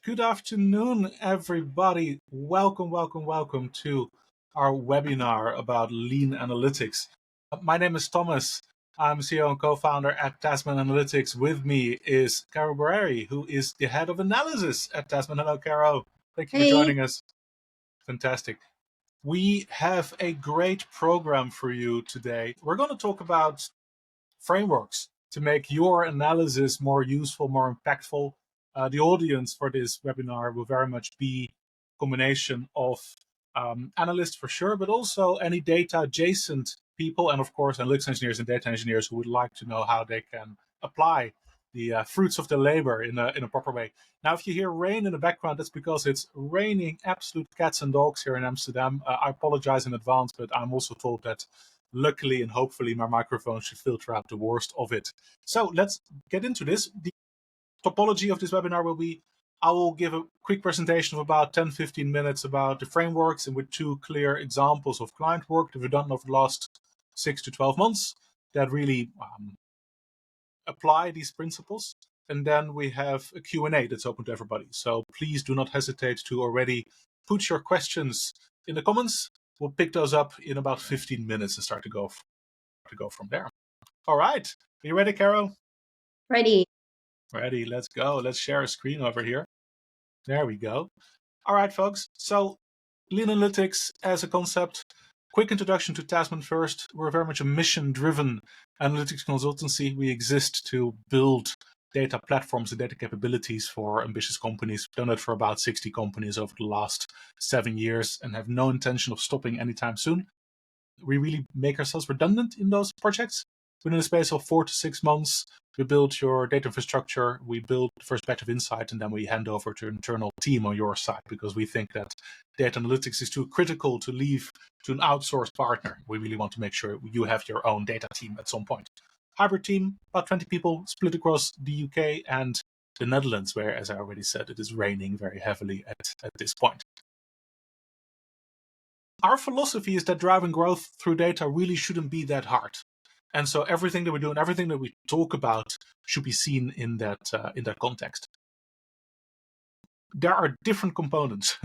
Good afternoon, everybody. Welcome to our webinar about lean analytics. My name is Thomas. I'm CEO and co-founder at Tasman Analytics. With me is Caro Boeri, who is the head of analysis at Tasman. Hello, Caro. Thank you for Hey. joining us. Fantastic. We have a great program for you today. We're going to talk about frameworks to make your analysis more useful, more impactful. The audience for this webinar will very much be a combination of analysts for sure, but also any data adjacent people, and of course analytics engineers and data engineers who would like to know how they can apply the fruits of their labor in a proper way. Now, if you hear rain in the background, that's because it's raining absolute cats and dogs here in Amsterdam. I apologize in advance, but I'm also told that luckily and hopefully my microphone should filter out the worst of it. So let's get into this. The topology of this webinar will be, I will give a quick presentation of about 10-15 minutes about the frameworks and with two clear examples of client work that we've done over the last 6 to 12 months that really apply these principles. And then we have a Q&A that's open to everybody. So please do not hesitate to already put your questions in the comments. We'll pick those up in about 15 minutes and start to go from there. All right. Are you ready, Caro? Ready. Ready. Let's go. Let's share a screen over here. There we go. All right, folks. So lean analytics as a concept. Quick introduction to Tasman first. We're very much a mission-driven analytics consultancy. We exist to build data platforms and data capabilities for ambitious companies. We've done it for about 60 companies over the last 7 years and have no intention of stopping anytime soon. We really make ourselves redundant in those projects. Within a space of 4 to 6 months, we build your data infrastructure, we build the first batch of insight, and then we hand over to an internal team on your side because we think that data analytics is too critical to leave to an outsourced partner. We really want to make sure you have your own data team at some point. Hybrid team, about 20 people, split across the UK and the Netherlands, where, as I already said, it is raining very heavily at this point. Our philosophy is that driving growth through data really shouldn't be that hard. And so everything that we do and everything that we talk about should be seen in that context. There are different components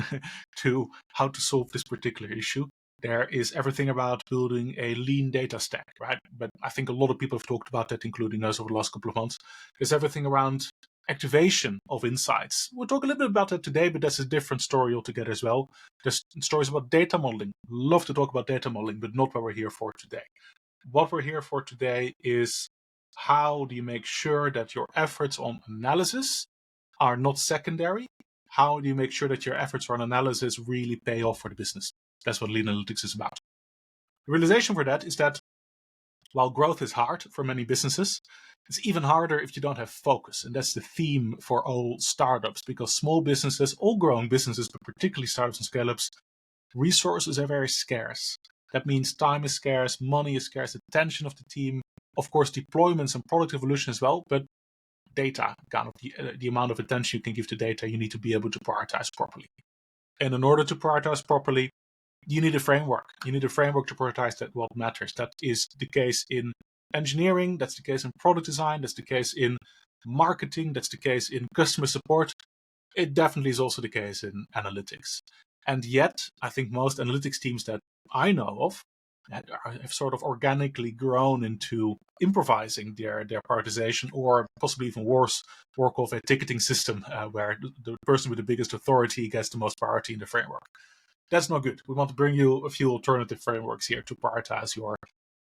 to how to solve this particular issue. There is everything about building a lean data stack, right? But I think a lot of people have talked about that, including us over the last couple of months. There's everything around activation of insights. We'll talk a little bit about that today, but that's a different story altogether as well. There's stories about data modeling. Love to talk about data modeling, but not what we're here for today. What we're here for today is how do you make sure that your efforts on analysis are not secondary? How do you make sure that your efforts on analysis really pay off for the business? That's what lean analytics is about. The realization for that is that while growth is hard for many businesses, it's even harder if you don't have focus. And that's the theme for all startups, because small businesses, all growing businesses, but particularly startups and scale-ups, resources are very scarce. That means time is scarce, money is scarce, attention of the team, of course, deployments and product evolution as well, but data, kind of the amount of attention you can give to data, you need to be able to prioritize properly. And in order to prioritize properly, you need a framework. You need a framework to prioritize that what matters. That is the case in engineering, that's the case in product design, that's the case in marketing, that's the case in customer support. It definitely is also the case in analytics. And yet, I think most analytics teams that I know of have sort of organically grown into improvising their prioritization, or possibly even worse, work of a ticketing system where the person with the biggest authority gets the most priority in the framework. That's not good. We want to bring you a few alternative frameworks here to prioritize your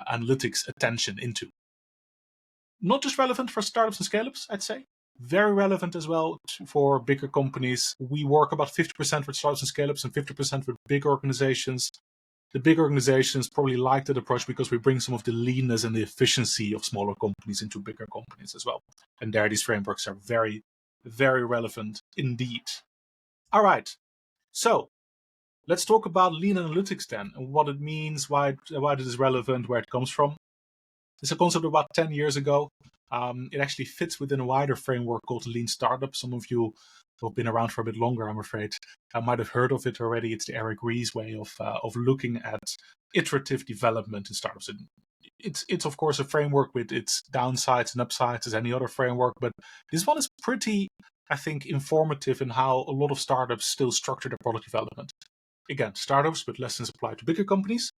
analytics attention into. Not just relevant for startups and scale-ups, I'd say. Very relevant as well for bigger companies. We work about 50% with startups and scale-ups and 50% with big organizations. The big organizations probably like that approach because we bring some of the leanness and the efficiency of smaller companies into bigger companies as well. And there, these frameworks are very, very relevant indeed. All right. So let's talk about lean analytics then, and what it means, why it is relevant, where it comes from. It's a concept about 10 years ago. It actually fits within a wider framework called lean startup. Some of you who have been around for a bit longer, I'm afraid, might have heard of it already. It's the Eric Ries way of looking at iterative development in startups. And it's of course a framework with its downsides and upsides as any other framework, but this one is pretty I think, informative in how a lot of startups still structure their product development. Again, startups, but lessons apply to bigger companies.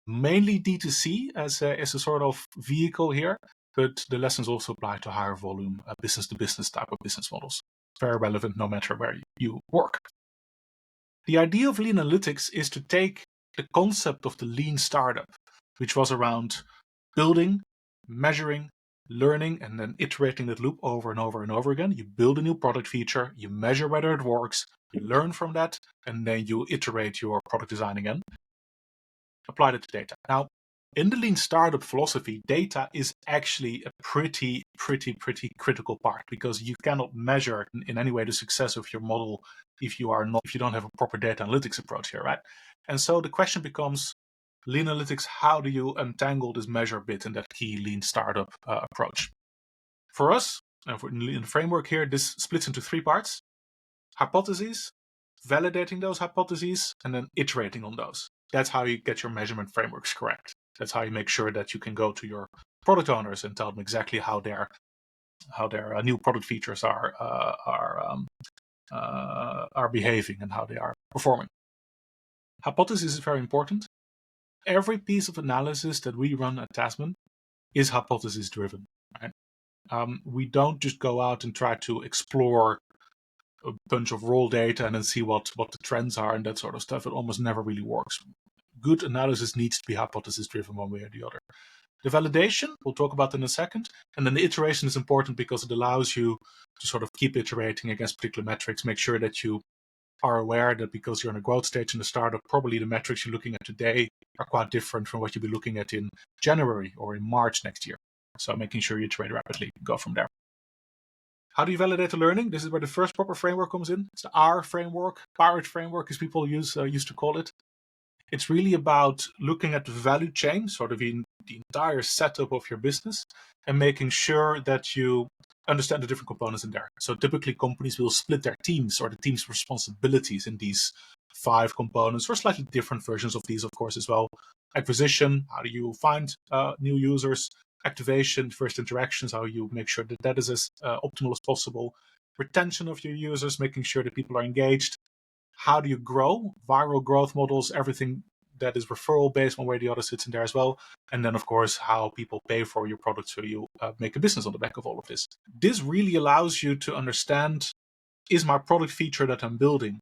Mainly D2C as a sort of vehicle here, but the lessons also apply to higher volume business-to-business type of business models. Very relevant no matter where you work. The idea of lean analytics is to take the concept of the lean startup, which was around building, measuring, learning, and then iterating that loop over and over and over again. You build a new product feature, you measure whether it works, you learn from that, and then you iterate your product design again. Apply it to data. Now, in the lean startup philosophy, data is actually a pretty critical part, because you cannot measure in any way the success of your model if you don't have a proper data analytics approach here, right? And so the question becomes, lean analytics, how do you untangle this measure bit in that key lean startup approach? For us, in the framework here, this splits into 3 parts: hypotheses, validating those hypotheses, and then iterating on those. That's how you get your measurement frameworks correct. That's how you make sure that you can go to your product owners and tell them exactly how their new product features are behaving and how they are performing. Hypothesis is very important. Every piece of analysis that we run at Tasman is hypothesis driven. Right? We don't just go out and try to explore a bunch of raw data and then see what the trends are and that sort of stuff. It almost never really works. Good analysis needs to be hypothesis driven one way or the other. The validation, we'll talk about in a second. And then the iteration is important because it allows you to sort of keep iterating against particular metrics, make sure that you are aware that because you're in a growth stage in the startup, probably the metrics you're looking at today are quite different from what you'll be looking at in January or in March next year. So making sure you iterate rapidly, go from there. How do you validate the learning? This is where the first proper framework comes in. It's the R framework, pirate framework, as people used to call it. It's really about looking at the value chain, sort of the entire setup of your business, and making sure that you understand the different components in there. So typically companies will split their teams or the team's responsibilities in these 5 components, or slightly different versions of these, of course, as well. Acquisition, how do you find new users? Activation, first interactions, how you make sure that that is as optimal as possible. Retention of your users, making sure that people are engaged. How do you grow? Viral growth models, everything that is referral based, one way or the other sits in there as well. And then, of course, how people pay for your product so you make a business on the back of all of this. This really allows you to understand, is my product feature that I'm building,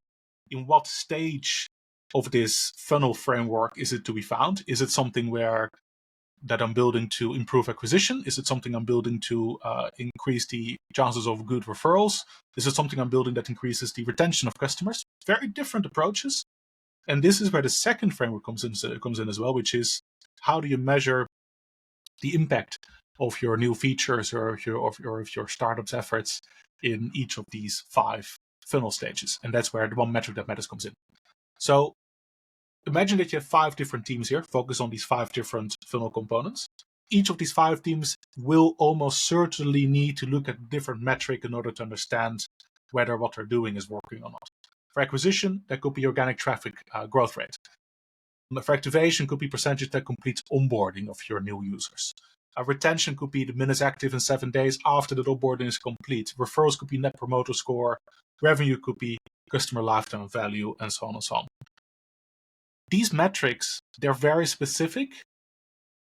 in what stage of this funnel framework is it to be found? Is it something that I'm building to improve acquisition? Is it something I'm building to increase the chances of good referrals? Is it something I'm building that increases the retention of customers? Very different approaches. And this is where the second framework comes in as well, which is how do you measure the impact of your new features or of your startup's efforts in each of these 5 funnel stages. And that's where the one metric that matters comes in. So imagine that you have 5 different teams here, focus on these 5 different funnel components. Each of these 5 teams will almost certainly need to look at a different metric in order to understand whether what they're doing is working or not. For acquisition, that could be organic traffic growth rate. For activation, could be percentage that completes onboarding of your new users. Retention could be the minutes active in 7 days after the onboarding is complete. Referrals could be net promoter score. Revenue could be customer lifetime value, and so on and so on. These metrics, they're very specific.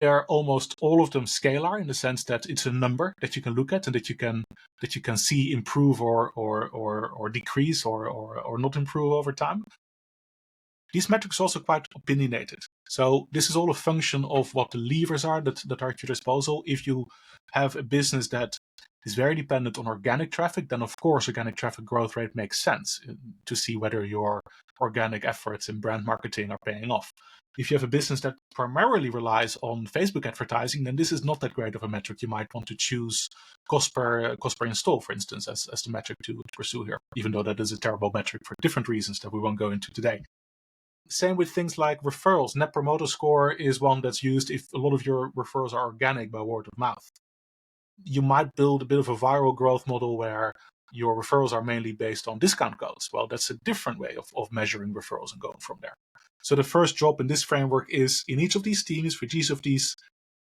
They're almost all of them scalar in the sense that it's a number that you can look at and that you can see improve or decrease or not improve over time. These metrics are also quite opinionated. So this is all a function of what the levers are that are at your disposal. If you have a business that is very dependent on organic traffic, then of course organic traffic growth rate makes sense to see whether your organic efforts in brand marketing are paying off. If you have a business that primarily relies on Facebook advertising, then this is not that great of a metric. You might want to choose cost per install, for instance, as the metric to pursue here, even though that is a terrible metric for different reasons that we won't go into today. Same with things like referrals. Net promoter score is one that's used if a lot of your referrals are organic by word of mouth. You might build a bit of a viral growth model where your referrals are mainly based on discount codes. Well, that's a different way of measuring referrals and going from there. So the first job in this framework is in each of these teams, for each of these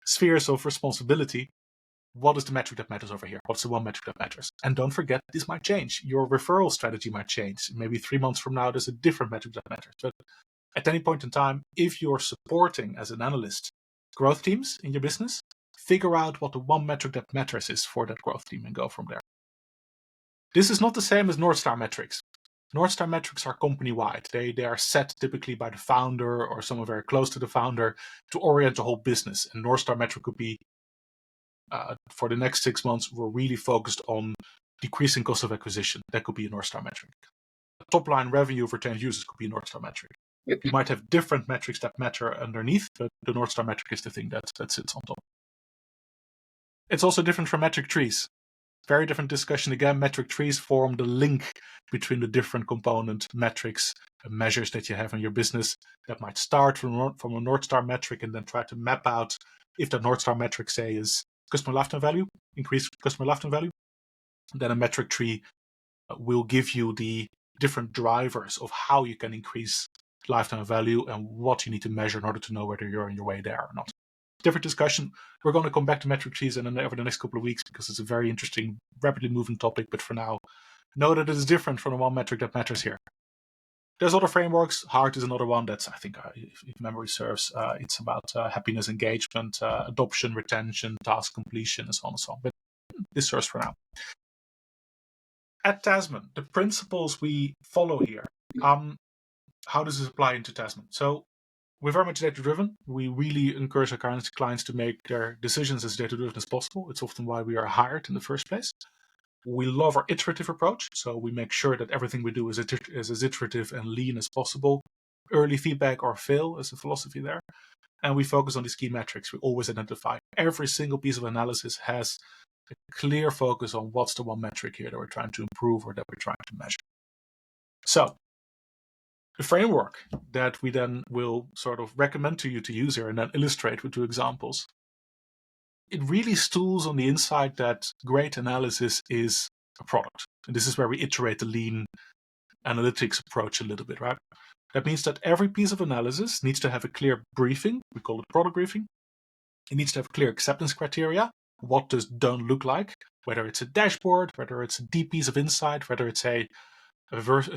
spheres of responsibility, what is the metric that matters over here? What's the one metric that matters? And don't forget, this might change. Your referral strategy might change. Maybe 3 months from now, there's a different metric that matters. But at any point in time, if you're supporting as an analyst growth teams in your business, figure out what the one metric that matters is for that growth team and go from there. This is not the same as North Star metrics. North Star metrics are company-wide. They are set typically by the founder or someone very close to the founder to orient the whole business. And North Star metric could be, for the next 6 months, we're really focused on decreasing cost of acquisition. That could be a North Star metric. Top line revenue of retained users could be a North Star metric. Yep. You might have different metrics that matter underneath, but the North Star metric is the thing that sits on top. It's also different from metric trees. Very different discussion again. Metric trees form the link between the different component metrics and measures that you have in your business that might start from a North Star metric and then try to map out if that North Star metric, say, is customer lifetime value, increased customer lifetime value. Then a metric tree will give you the different drivers of how you can increase lifetime value and what you need to measure in order to know whether you're on your way there or not. Different discussion. We're going to come back to metric trees over the next couple of weeks because it's a very interesting, rapidly moving topic. But for now, know that it is different from the one metric that matters here. There's other frameworks. HEART is another one that's, I think, if memory serves, it's about happiness, engagement, adoption, retention, task completion, and so on and so on. But this serves for now. At Tasman, the principles we follow here, how does this apply into Tasman? So we're very much data-driven. We really encourage our clients to make their decisions as data-driven as possible. It's often why we are hired in the first place. We love our iterative approach, so we make sure that everything we do is as iterative and lean as possible. Early feedback or fail is a philosophy there. And we focus on these key metrics. We always identify every single piece of analysis has a clear focus on what's the one metric here that we're trying to improve or that we're trying to measure. So the framework that we then will sort of recommend to you to use here and then illustrate with 2 examples, it really stools on the insight that great analysis is a product. And this is where we iterate the lean analytics approach a little bit, right? That means that every piece of analysis needs to have a clear briefing. We call it product briefing. It needs to have clear acceptance criteria. What does done look like? Whether it's a dashboard, whether it's a deep piece of insight, whether it's a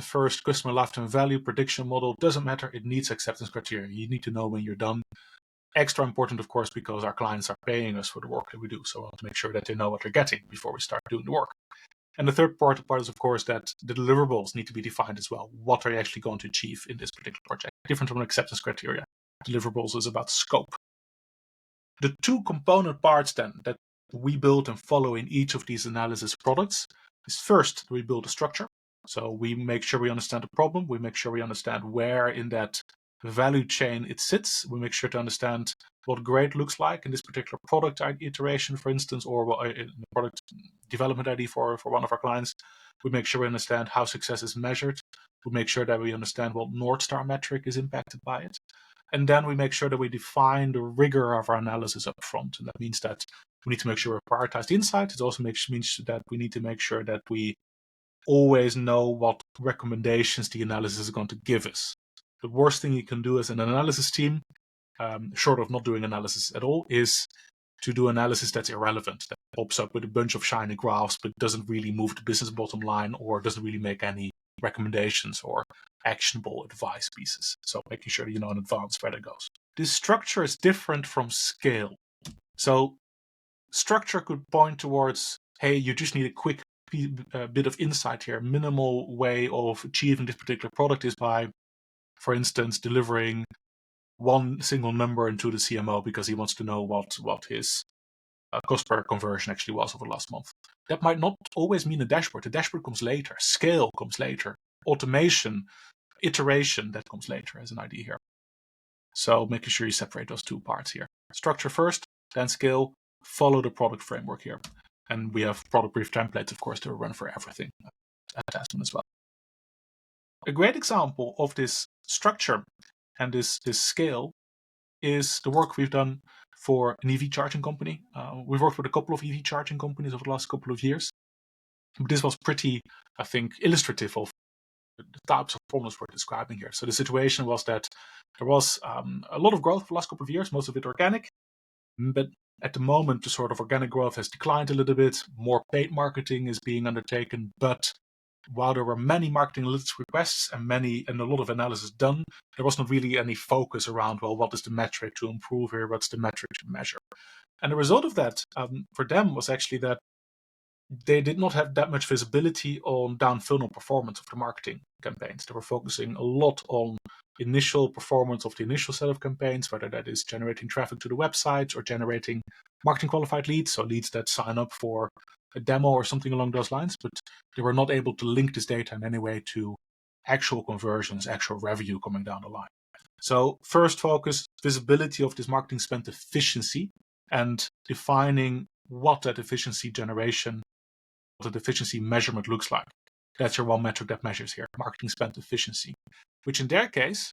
first customer lifetime value prediction model, doesn't matter. It needs acceptance criteria. You need to know when you're done. Extra important, of course, because our clients are paying us for the work that we do. So we want to make sure that they know what they're getting before we start doing the work. And the third part is, of course, that the deliverables need to be defined as well. What are you actually going to achieve in this particular project? Different from acceptance criteria. Deliverables is about scope. The 2 component parts then that we build and follow in each of these analysis products is first, we build a structure. So we make sure we understand the problem. We make sure we understand where in that value chain it sits. We make sure to understand what great looks like in this particular product iteration, for instance, or in the product development ID for one of our clients. We make sure we understand how success is measured. We make sure that we understand what North Star metric is impacted by it. And then we make sure that we define the rigor of our analysis up front. And that means that we need to make sure we prioritize the insight. It also means that we need to make sure that we always know what recommendations the analysis is going to give us. The worst thing you can do as an analysis team, short of not doing analysis at all, is to do analysis that's irrelevant, that pops up with a bunch of shiny graphs, but doesn't really move the business bottom line or doesn't really make any recommendations or actionable advice pieces. So making sure you know in advance where that goes. This structure is different from scale. So structure could point towards, hey, you just need a quick bit of insight here. Minimal way of achieving this particular product is by, for instance, delivering one single number into the CMO because he wants to know what his cost per conversion actually was over the last month. That might not always mean a dashboard. The dashboard comes later. Scale comes later. Automation, iteration, that comes later as an idea here. So making sure you separate those 2 parts here. Structure first, then scale, follow the product framework here. And we have product brief templates, of course, to run for everything at Tasman as well. A great example of this structure and this scale is the work we've done for an EV charging company. We've worked with a couple of EV charging companies over the last couple of years. But this was pretty, I think, illustrative of the types of problems we're describing here. So the situation was that there was a lot of growth for the last couple of years, most of it organic, but At the moment, the sort of organic growth has declined a little bit. More paid marketing is being undertaken, but while there were many marketing analytics requests and a lot of analysis done, there was not really any focus around, well, what is the metric to improve here? What's the metric to measure? And the result of that for them was actually that they did not have that much visibility on down funnel performance of the marketing campaigns. They were focusing a lot on initial performance of the initial set of campaigns, whether that is generating traffic to the websites or generating marketing qualified leads, so leads that sign up for a demo or something along those lines. But they were not able to link this data in any way to actual conversions, actual revenue coming down the line. So first focus, visibility of this marketing spend efficiency and defining what that efficiency generation, what the efficiency measurement looks like. That's your one metric that measures here, marketing spend efficiency, which in their case,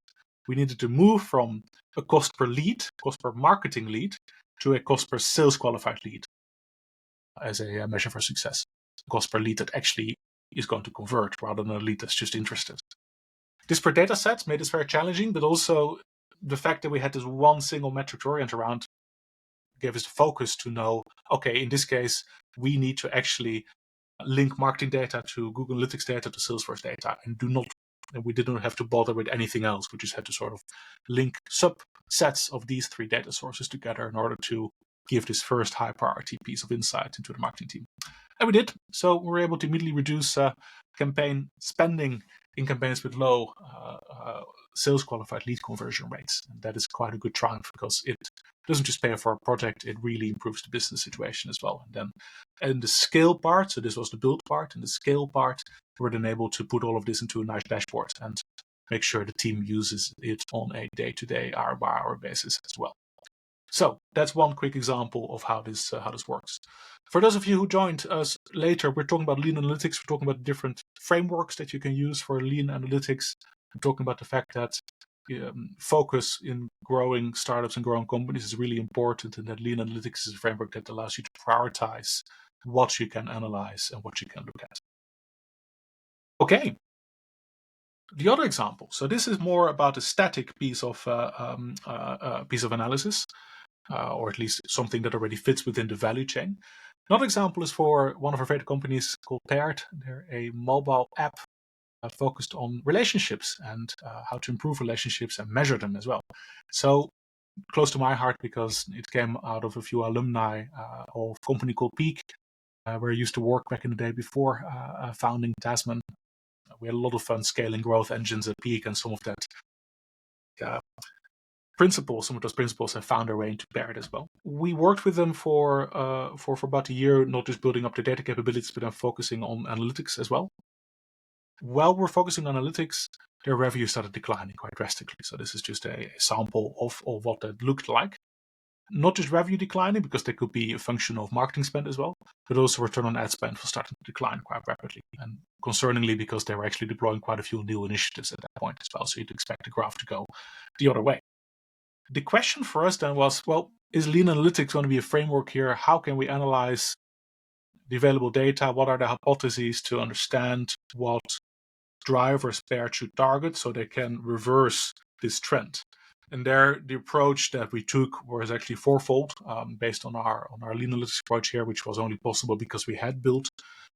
we needed to move from a cost per lead, cost per marketing lead, to a cost per sales qualified lead as a measure for success. Cost per lead that actually is going to convert rather than a lead that's just interested. Disparate data sets made this very challenging, but also the fact that we had this one single metric to orient around gave us the focus to know, okay, in this case, we need to actually link marketing data to Google Analytics data to Salesforce data, and we didn't have to bother with anything else. We just had to sort of link subsets of these three data sources together in order to give this first high priority piece of insight into the marketing team. And we did. So we were able to immediately reduce campaign spending in campaigns with low sales qualified lead conversion rates. And that is quite a good triumph because it doesn't just pay for a project, it really improves the business situation as well. And then in the scale part, so this was the build part, and the scale part, we're then able to put all of this into a nice dashboard and make sure the team uses it on a day-to-day, hour-by-hour basis as well. So that's one quick example of how this works. For those of you who joined us later, we're talking about lean analytics. We're talking about different frameworks that you can use for lean analytics. We're talking about the fact that focus in growing startups and growing companies is really important, and that lean analytics is a framework that allows you to prioritize what you can analyze and what you can look at. Okay. The other example. So this is more about a static piece of analysis. Or at least something that already fits within the value chain. Another example is for one of our favorite companies called Paired. They're a mobile app focused on relationships and how to improve relationships and measure them as well. So close to my heart because it came out of a few alumni of a company called Peak, where I used to work back in the day before founding Tasman. We had a lot of fun scaling growth engines at Peak, and some of that some of those principles have found their way into Paired as well. We worked with them for about a year, not just building up the data capabilities, but then focusing on analytics as well. While we're focusing on analytics, their revenue started declining quite drastically. So this is just a sample of what that looked like. Not just revenue declining, because there could be a function of marketing spend as well, but also return on ad spend was starting to decline quite rapidly. And concerningly, because they were actually deploying quite a few new initiatives at that point as well. So you'd expect the graph to go the other way. The question for us then was, well, is lean analytics going to be a framework here? How can we analyze the available data? What are the hypotheses to understand what drivers Paired should target so they can reverse this trend? And there, the approach that we took was actually fourfold, based on our lean analytics approach here, which was only possible because we had built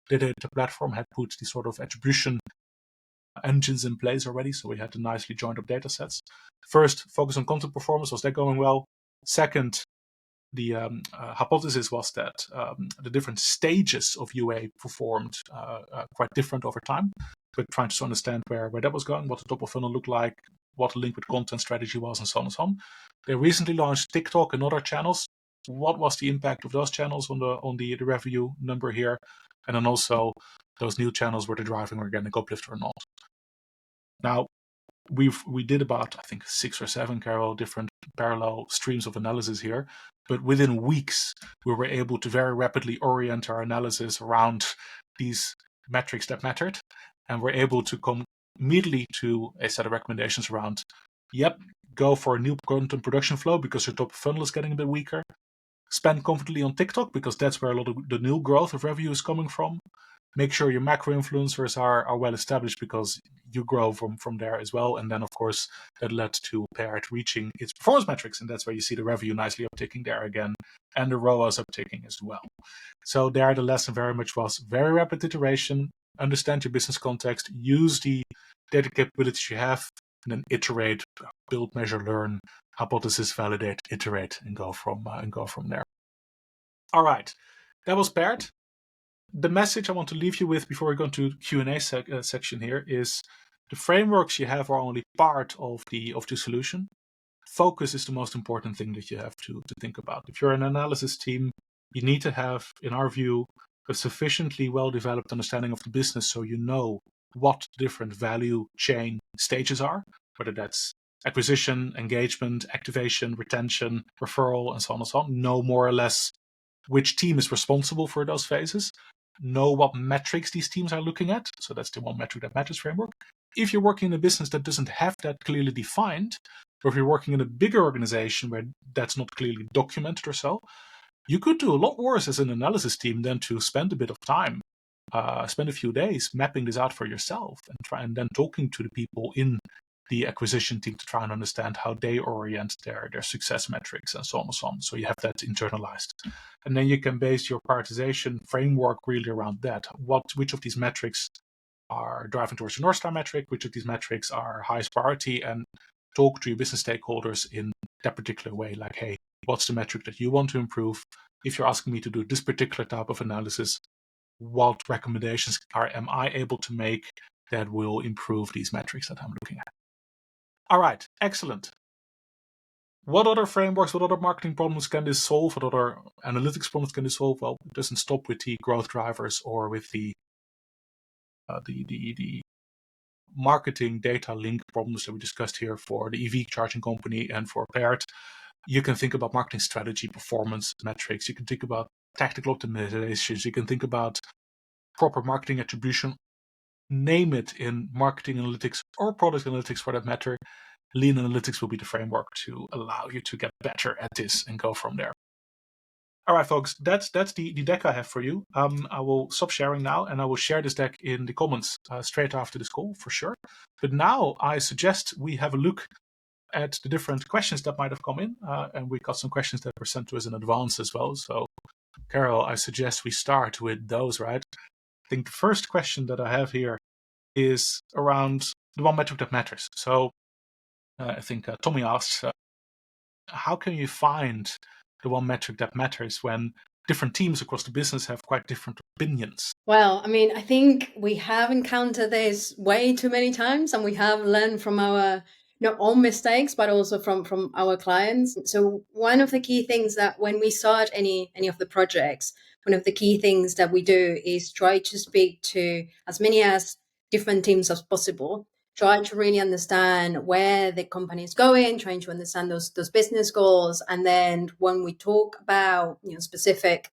the data platform, had put the sort of attribution engines in place already, so we had to nicely joined up data sets. First, focus on content performance. Was that going well? Second, the hypothesis was that the different stages of UA performed quite different over time. But trying to understand where that was going, what the top of funnel looked like, what the link with content strategy was, and so on and so on. They recently launched TikTok and other channels. What was the impact of those channels on the revenue number here? And then also those new channels, were they driving organic uplift or not? Now, we did about, I think, 6 or 7, Caro, different parallel streams of analysis here. But within weeks, we were able to very rapidly orient our analysis around these metrics that mattered. And we're able to come immediately to a set of recommendations around, go for a new content production flow because your top funnel is getting a bit weaker. Spend confidently on TikTok because that's where a lot of the new growth of revenue is coming from. Make sure your macro influencers are well established, because you grow from there as well. And then, of course, that led to Pear reaching its performance metrics. And that's where you see the revenue nicely upticking there again, and the ROAS upticking as well. So there, the lesson very much was very rapid iteration, understand your business context, use the data capabilities you have, and then iterate, build, measure, learn, hypothesis, validate, iterate, and go from there. All right, that was paired. The message I want to leave you with before we go into Q&A section here is the frameworks you have are only part of the solution. Focus is the most important thing that you have to think about. If you're an analysis team, you need to have, in our view, a sufficiently well-developed understanding of the business so you know what different value chain stages are, whether that's acquisition, engagement, activation, retention, referral, and so on and so on. Know more or less which team is responsible for those phases. Know what metrics these teams are looking at. So that's the one metric that matters framework. If you're working in a business that doesn't have that clearly defined, or if you're working in a bigger organization where that's not clearly documented or so, you could do a lot worse as an analysis team than to spend a bit of time, spend a few days mapping this out for yourself and then talking to the people in the acquisition team to try and understand how they orient their success metrics and so on and so on. So you have that internalized. And then you can base your prioritization framework really around that. Which of these metrics are driving towards your North Star metric, which of these metrics are highest priority, and talk to your business stakeholders in that particular way. Like, hey, what's the metric that you want to improve? If you're asking me to do this particular type of analysis, what recommendations am I able to make that will improve these metrics that I'm looking at? All right, excellent. What other frameworks, what other marketing problems can this solve? What other analytics problems can this solve? Well, it doesn't stop with the growth drivers or with the marketing data link problems that we discussed here for the EV charging company and for Paired. You can think about marketing strategy, performance metrics. You can think about tactical optimizations. You can think about proper marketing attribution. Name it in marketing analytics or product analytics for that matter. Lean analytics will be the framework to allow you to get better at this and go from there. All right, folks, that's the deck I have for you. I will stop sharing now, and I will share this deck in the comments straight after this call for sure. But now I suggest we have a look at the different questions that might have come in, and we got some questions that were sent to us in advance as well. So, Caro, I suggest we start with those, right? I think the first question that I have here is around the one metric that matters. So, I think Tommy asks, how can you find the one metric that matters when different teams across the business have quite different opinions? Well, I mean, I think we have encountered this way too many times, and we have learned from our not own mistakes, but also from our clients. So one of the key things that when we start any of the projects, one of the key things that we do is try to speak to as many as different teams as possible. Try to really understand where the company is going, trying to understand those business goals, and then when we talk about specific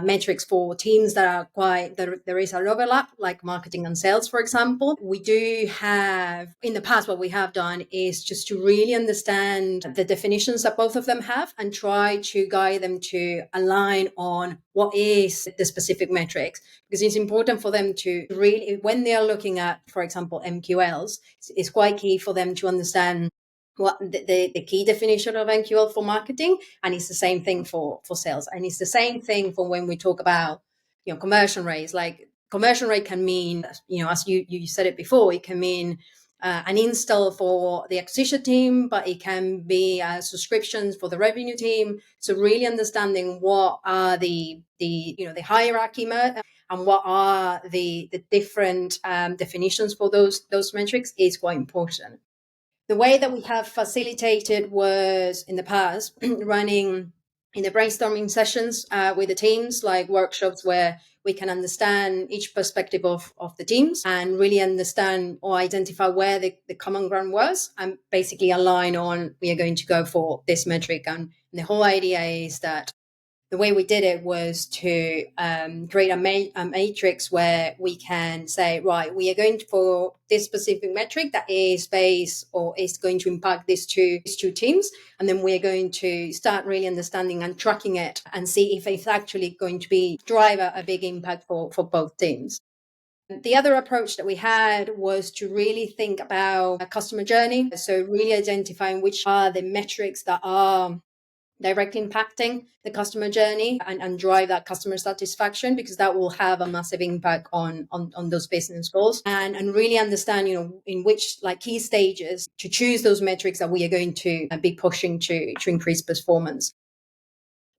metrics for teams that are quite there is an overlap, like marketing and sales, for example. We do have in the past, what we have done is just to really understand the definitions that both of them have and try to guide them to align on what is the specific metrics, because it's important for them to really, when they are looking at, for example, MQLs, it's quite key for them to understand what the key definition of MQL for marketing, and it's the same thing for sales, and it's the same thing for when we talk about conversion rates. Like conversion rate can mean, as you said it before, it can mean an install for the acquisition team, but it can be subscriptions for the revenue team. So really understanding what are the hierarchy and what are the different definitions for those metrics is quite important. The way that we have facilitated was in the past running in the brainstorming sessions with the teams, like workshops where we can understand each perspective of the teams and really understand or identify where the common ground was and basically align on we are going to go for this metric. And the whole idea is that the way we did it was to create a matrix where we can say, right, we are going for this specific metric that is based or is going to impact these two teams. And then we're going to start really understanding and tracking it and see if it's actually going to drive a big impact for both teams. The other approach that we had was to really think about a customer journey. So really identifying which are the metrics that are directly impacting the customer journey and drive that customer satisfaction, because that will have a massive impact on those business goals, and really understand, in which key stages to choose those metrics that we are going to be pushing to increase performance.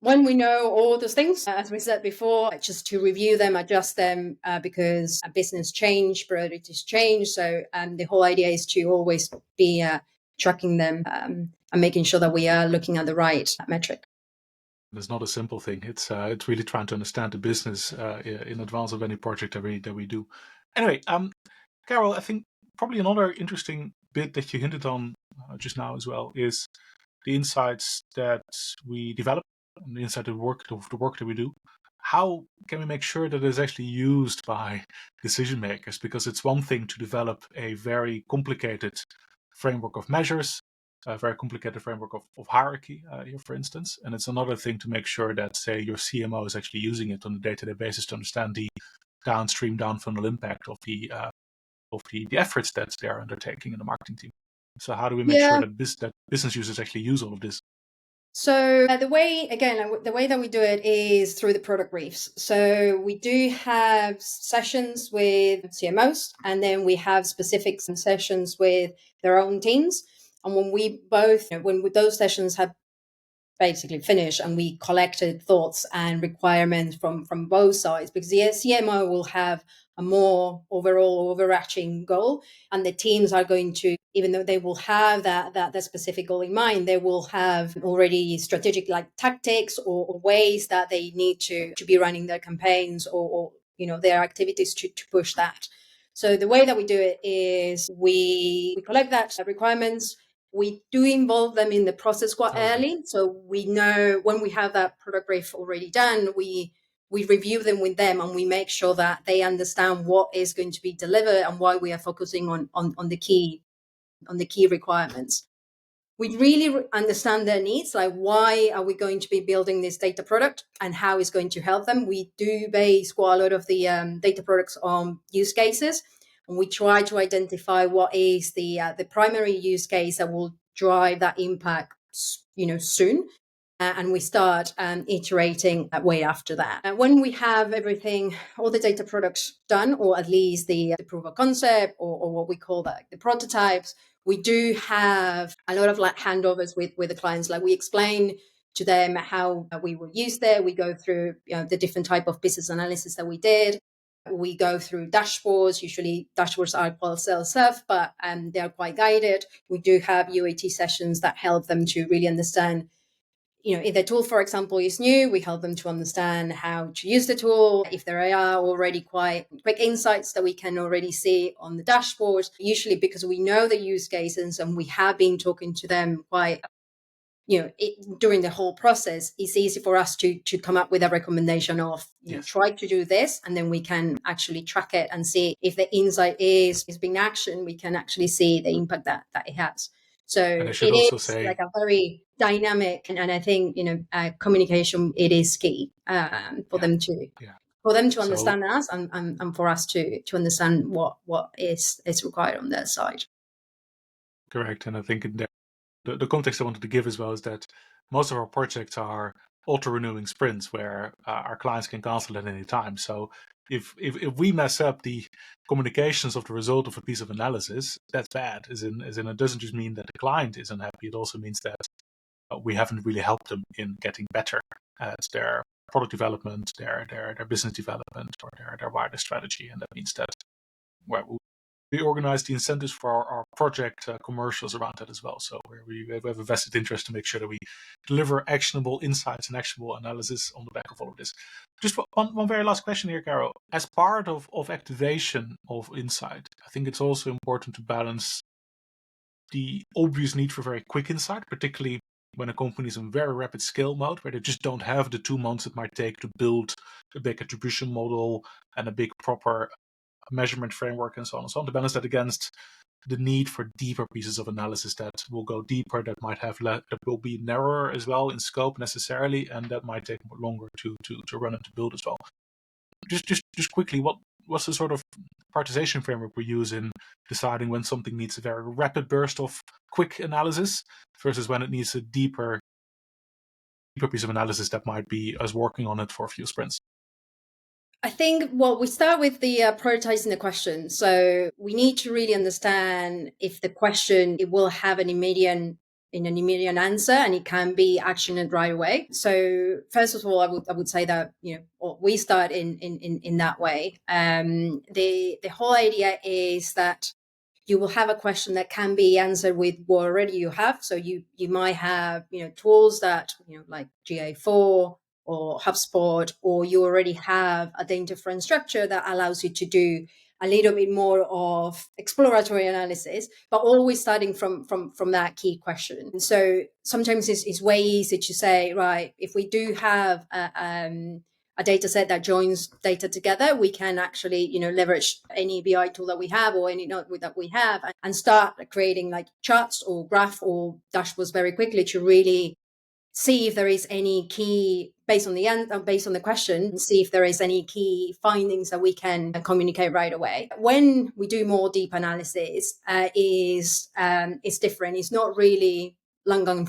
When we know all those things, as we said before, just to review them, adjust them, because a business change, priorities change. So the whole idea is to always be tracking them and making sure that we are looking at the right metric. It's not a simple thing. It's really trying to understand the business in advance of any project that we do. Anyway, Carol, I think probably another interesting bit that you hinted on just now as well is the insights that we develop and the insight of the work that we do. How can we make sure that it's actually used by decision makers? Because it's one thing to develop a very complicated framework of measures, a very complicated framework of hierarchy here, for instance. And it's another thing to make sure that, say, your CMO is actually using it on a day-to-day basis to understand the downstream, down-funnel impact of the efforts that they're undertaking in the marketing team. So how do we make sure that business users actually use all of this? So the way that we do it is through the product briefs. So we do have sessions with CMOs, and then we have specific sessions with their own teams. And when those sessions have basically finished and we collected thoughts and requirements from both sides, because the CMO will have a more overarching goal, and the teams are going to, even though they will have that specific goal in mind, they will have already strategic tactics or ways that they need to be running their campaigns or their activities to push that. So the way that we do it is we collect that requirements. We do involve them in the process quite early. So we know when we have that product brief already done, we review them with them and we make sure that they understand what is going to be delivered and why we are focusing on the key requirements. We really understand their needs, like why are we going to be building this data product and how it's going to help them. We do base quite a lot of the data products on use cases, and we try to identify what is the primary use case that will drive that impact, soon. And we start iterating way after that. When we have all the data products done, or at least the proof of concept or what we call the prototypes, we do have a lot of handovers with the clients. We explain to them how we will use there. We go through the different type of business analysis that we did. We go through dashboards. Usually dashboards are quite self-serve, but they are quite guided. We do have UAT sessions that help them to really understand, if the tool, for example, is new, we help them to understand how to use the tool. If there are already quite quick insights that we can already see on the dashboard, usually because we know the use cases and we have been talking to them quite, during the whole process, it's easy for us to come up with a recommendation of try to do this, and then we can actually track it and see if the insight is being actioned. We can actually see the impact that it has. So it is a very dynamic, and I think communication, it is key for them to understand us and for us to understand what is required on their side. Correct, and I think the context I wanted to give as well is that most of our projects are auto-renewing sprints where our clients can cancel at any time. So if we mess up the communications of the result of a piece of analysis, that's bad. As in it doesn't just mean that the client is unhappy. It also means that we haven't really helped them in getting better at their product development, their business development, or their wider strategy. And that means that we organize the incentives for our project commercials around that as well. So we have a vested interest to make sure that we deliver actionable insights and actionable analysis on the back of all of this. Just one very last question here, Caro. As part of activation of insight, I think it's also important to balance the obvious need for very quick insight, particularly when a company is in very rapid scale mode, where they just don't have the 2 months it might take to build a big attribution model and a big proper measurement framework and so on and so on, to balance that against the need for deeper pieces of analysis that will go deeper, that might have that will be narrower as well in scope necessarily, and that might take longer to run and to build as well. Just quickly, what's the sort of prioritization framework we use in deciding when something needs a very rapid burst of quick analysis versus when it needs a deeper piece of analysis that might be us working on it for a few sprints? I think, well, we start with the prioritizing the question. So we need to really understand if the question, it will have an immediate answer, and it can be actioned right away. So first of all, I would say that, we start in that way. The whole idea is that you will have a question that can be answered with what already you have. So you might have, tools that, like GA4 or HubSpot, or you already have a data frame structure that allows you to do a little bit more of exploratory analysis, but always starting from that key question. And so sometimes it's way easy to say, right, if we do have a data set that joins data together, we can actually, leverage any BI tool that we have or any node that we have, and start creating like charts or graph or dashboards very quickly to really see if there is any key, based on the question, see if there is any key findings that we can communicate right away. When we do more deep analysis, is different. It's not really low-lying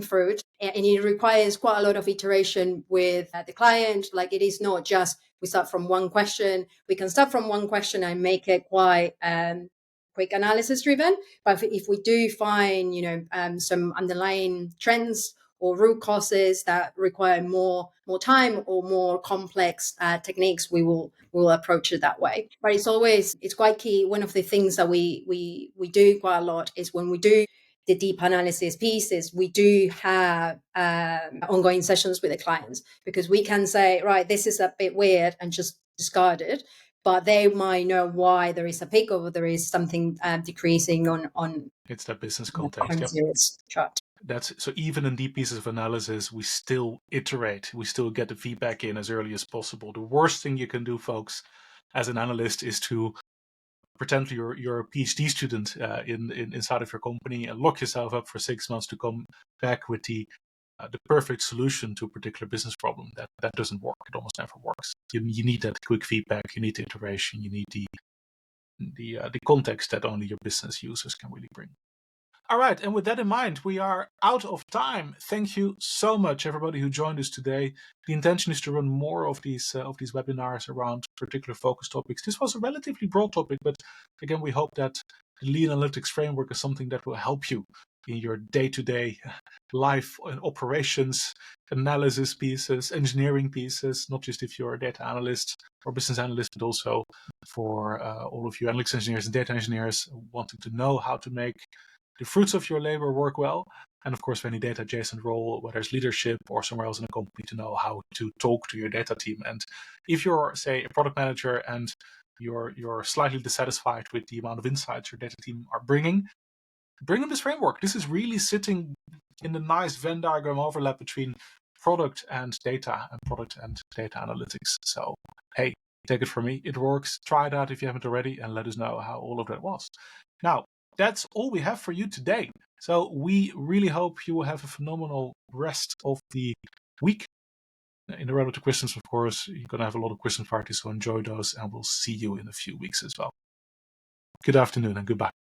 fruit, and it requires quite a lot of iteration with the client. Like, it is not just we start from one question. We can start from one question and make it quite quick analysis driven. But if we do find, some underlying trends or root causes that require more time or more complex techniques, we will approach it that way. But it's quite key. One of the things that we do quite a lot is when we do the deep analysis pieces, we do have ongoing sessions with the clients, because we can say, right, this is a bit weird, and just discard it. But they might know why there is a peak, or there is something decreasing on. It's that business context. Yep. Chart. So even in deep pieces of analysis, we still iterate. We still get the feedback in as early as possible. The worst thing you can do, folks, as an analyst, is to pretend you're a PhD student inside of your company and lock yourself up for 6 months to come back with the perfect solution to a particular business problem. That doesn't work. It almost never works. You need that quick feedback. You need the iteration. You need the context that only your business users can really bring. All right, and with that in mind, we are out of time. Thank you so much, everybody who joined us today. The intention is to run more of these webinars around particular focus topics. This was a relatively broad topic, but again, we hope that the Lean Analytics Framework is something that will help you in your day-to-day life and operations, analysis pieces, engineering pieces, not just if you're a data analyst or business analyst, but also for all of you analytics engineers and data engineers wanting to know how to make the fruits of your labor work well. And of course, for any data adjacent role, whether it's leadership or somewhere else in a company, to know how to talk to your data team. And if you're, say, a product manager and you're slightly dissatisfied with the amount of insights your data team are bring them this framework. This is really sitting in the nice Venn diagram overlap between product and data analytics. So, hey, take it from me. It works. Try it out if you haven't already, and let us know how all of that was. Now, that's all we have for you today. So we really hope you will have a phenomenal rest of the week. In the run up to Christmas, of course, you're going to have a lot of Christmas parties, so enjoy those, and we'll see you in a few weeks as well. Good afternoon and goodbye.